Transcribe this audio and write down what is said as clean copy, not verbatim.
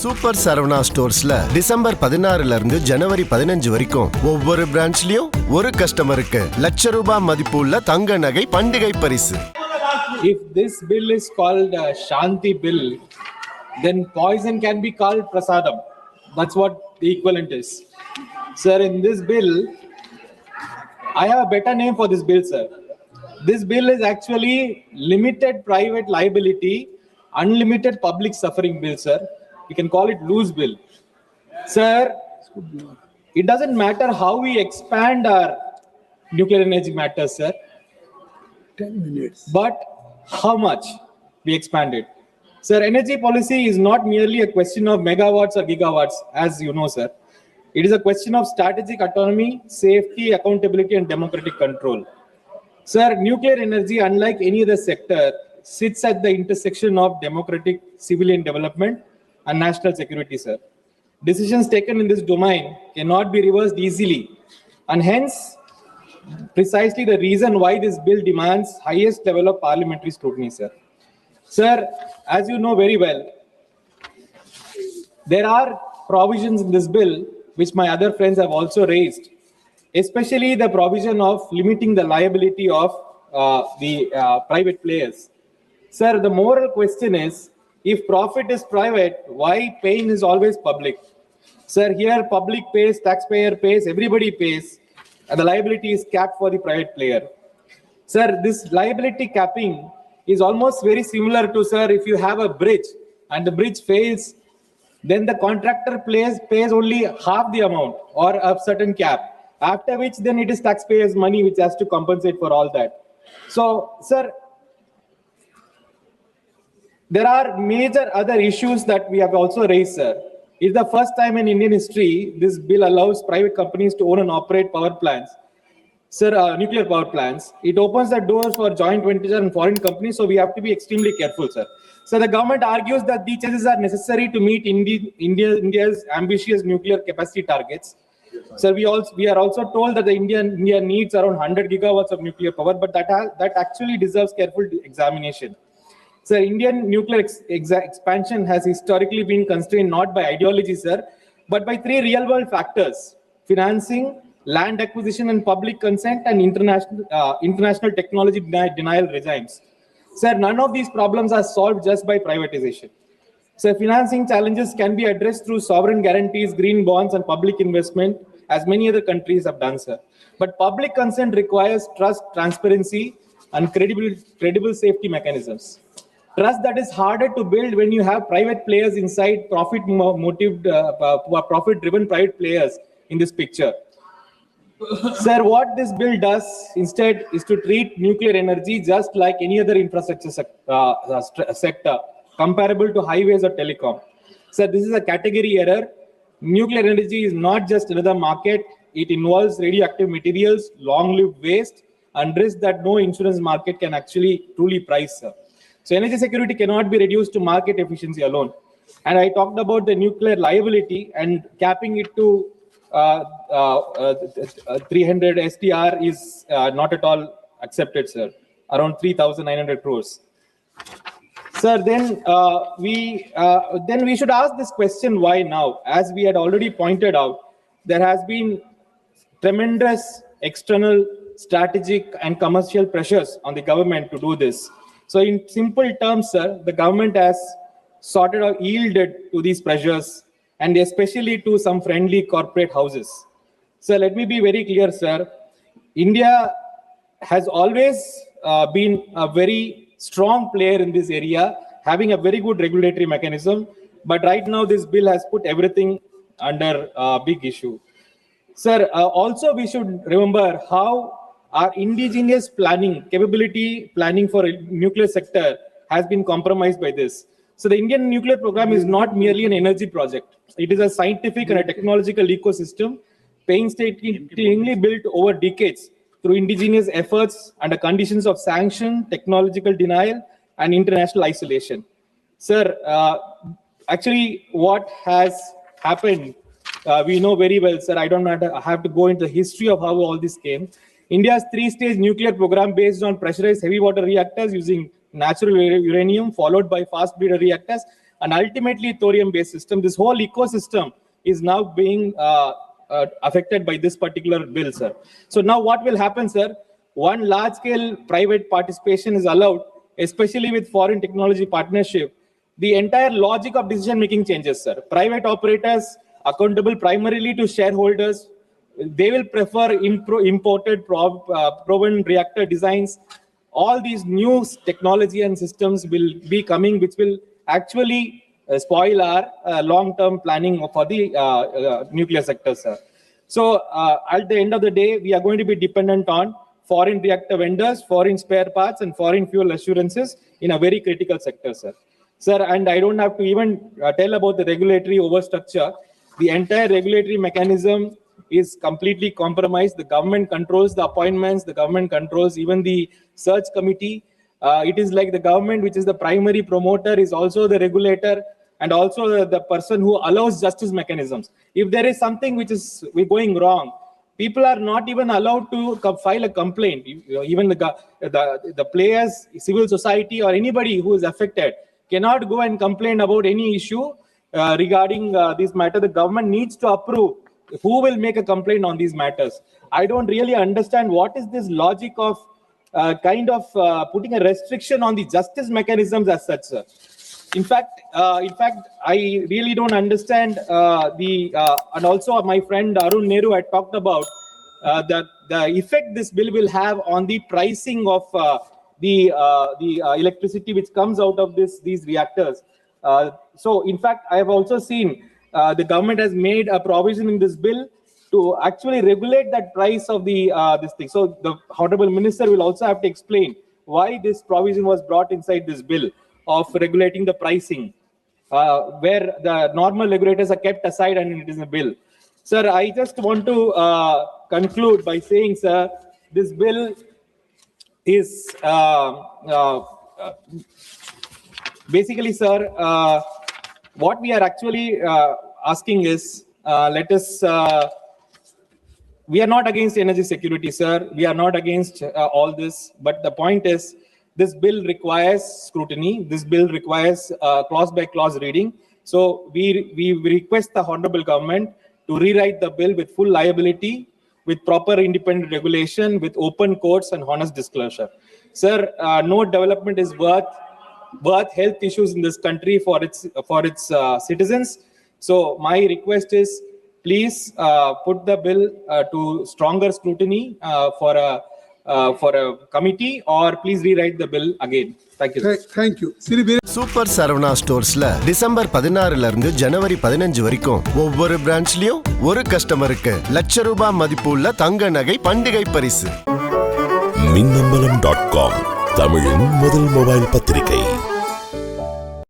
Super Saravana ஸ்டோர்ஸ்ல December 16ல இருந்து ஜனவரி 15 வரைக்கும் ஒவ்வொரு பிரான்ச்லயும் ஒரு கஸ்டமருக்கு ₹1,00,000 மதிப்பு உள்ள தங்க நகை பண்டிகை பரிசு. If this bill is called Shanti bill, then poison can be called prasadam. That's what the equivalent is. Sir, in this bill, I have a better name for this bill, sir. This bill is actually limited private liability, unlimited public suffering bill, sir. You can call it loose bill. Sir, it doesn't matter how we expand our nuclear energy matters, sir. 10 minutes. But how much we expand it? Sir, energy policy is not merely a question of megawatts or gigawatts, as you know, sir. It is a question of strategic autonomy, safety, accountability, and democratic control. Sir, nuclear energy, unlike any other sector, sits at the intersection of democratic civilian development and national security, sir. Decisions taken in this domain cannot be reversed easily, and hence, precisely the reason why this bill demands highest level of parliamentary scrutiny, sir. Sir, as you know very well, there are provisions in this bill which my other friends have also raised, especially the provision of limiting the liability of the private players. Sir, the moral question is, if profit is private, why pain is always public? Sir, here public pays, taxpayer pays, everybody pays, and the liability is capped for the private player. Sir, this liability capping is almost very similar to, sir, if you have a bridge and the bridge fails, then the contractor pays only half the amount or a certain cap, after which then it is taxpayers' money which has to compensate for all that. So, sir, there are major other issues that we have also raised, sir. It's the first time in Indian history this bill allows private companies to own and operate power plants. Sir, nuclear power plants. It opens the doors for joint ventures and foreign companies, so we have to be extremely careful, sir. So the government argues that these changes are necessary to meet India's ambitious nuclear capacity targets. Sir, we are also told that India needs around 100 gigawatts of nuclear power, but that actually deserves careful examination. Sir, Indian nuclear expansion has historically been constrained not by ideology, sir, but by three real-world factors: financing, land acquisition and public consent, and international technology denial regimes. Sir, none of these problems are solved just by privatization. Sir, financing challenges can be addressed through sovereign guarantees, green bonds, and public investment, as many other countries have done, sir. But public consent requires trust, transparency, and credible safety mechanisms. Trust that is harder to build when you have private players inside, profit-driven private players in this picture. Sir, what this bill does instead is to treat nuclear energy just like any other infrastructure sector, comparable to highways or telecom. Sir, this is a category error. Nuclear energy is not just another market. It involves radioactive materials, long-lived waste, and risk that no insurance market can actually truly price, sir. So energy security cannot be reduced to market efficiency alone. And I talked about the nuclear liability, and capping it to 300 STR is not at all accepted, sir. Around 3,900 crores. Sir, then we should ask this question: why now? As we had already pointed out, there has been tremendous external, strategic, and commercial pressures on the government to do this. So, in simple terms, sir, the government has yielded to these pressures, and especially to some friendly corporate houses. So let me be very clear, sir. India has always been a very strong player in this area, having a very good regulatory mechanism. But right now, this bill has put everything under a big issue. Sir, also we should remember how our indigenous capability planning for a nuclear sector has been compromised by this. So the Indian nuclear program is not merely an energy project. It is a scientific and a technological ecosystem painstakingly built over decades through indigenous efforts under conditions of sanction, technological denial, and international isolation. Sir, actually what has happened, we know very well, sir. I don't have to go into the history of how all this came. India's three-stage nuclear program based on pressurized heavy water reactors using natural uranium, followed by fast breeder reactors, and ultimately thorium-based system. This whole ecosystem is now being affected by this particular bill, sir. So now what will happen, sir? One large-scale private participation is allowed, especially with foreign technology partnership. The entire logic of decision-making changes, sir. Private operators accountable primarily to shareholders. They will prefer imported proven reactor designs. All these new technology and systems will be coming, which will actually spoil our long-term planning for the nuclear sector, sir. So at the end of the day, we are going to be dependent on foreign reactor vendors, foreign spare parts, and foreign fuel assurances in a very critical sector, sir. Sir, and I don't have to even tell about the regulatory overstructure. The entire regulatory mechanism is completely compromised. The government controls the appointments, the government controls even the search committee. It is like the government, which is the primary promoter, is also the regulator and also the person who allows justice mechanisms. If there is something which is going wrong, people are not even allowed to file a complaint. Even the players, civil society, or anybody who is affected cannot go and complain about any issue regarding this matter. The government needs to approve who will make a complaint on these matters. I don't really understand what is this logic of putting a restriction on the justice mechanisms as such, sir. In fact, I really don't understand and also my friend Arun Nehru had talked about the effect this bill will have on the pricing of the electricity which comes out of these reactors. So, in fact, I have also seen the government has made a provision in this bill to actually regulate that price of this thing. So, the Honorable Minister will also have to explain why this provision was brought inside this bill of regulating the pricing, where the normal regulators are kept aside and it is a bill. Sir, I just want to conclude by saying, sir, this bill is basically, sir, what we are actually asking is, we are not against energy security, sir. We are not against all this. But the point is, this bill requires scrutiny. This bill requires clause by clause reading. So we request the Honorable Government to rewrite the bill with full liability, with proper independent regulation, with open courts and honest disclosure. Sir, no development is worth health issues in this country for its citizens. So my request is, please put the bill to stronger scrutiny for a committee, or please rewrite the bill again. Thank you. Thank you. Super Saravana ஸ்டோர்ஸ்ல December 16 இருந்து ஜனவரி 15 வரைக்கும் ஒவ்வொரு பிரான்ச்லயும் ஒரு கஸ்டமருக்கு ₹1,00,000 மதிப்புள்ள தங்க நகை பண்டிகை பரிசு. Minnambalam.com தமிழின் முதல் மொபைல் பத்திரிகை.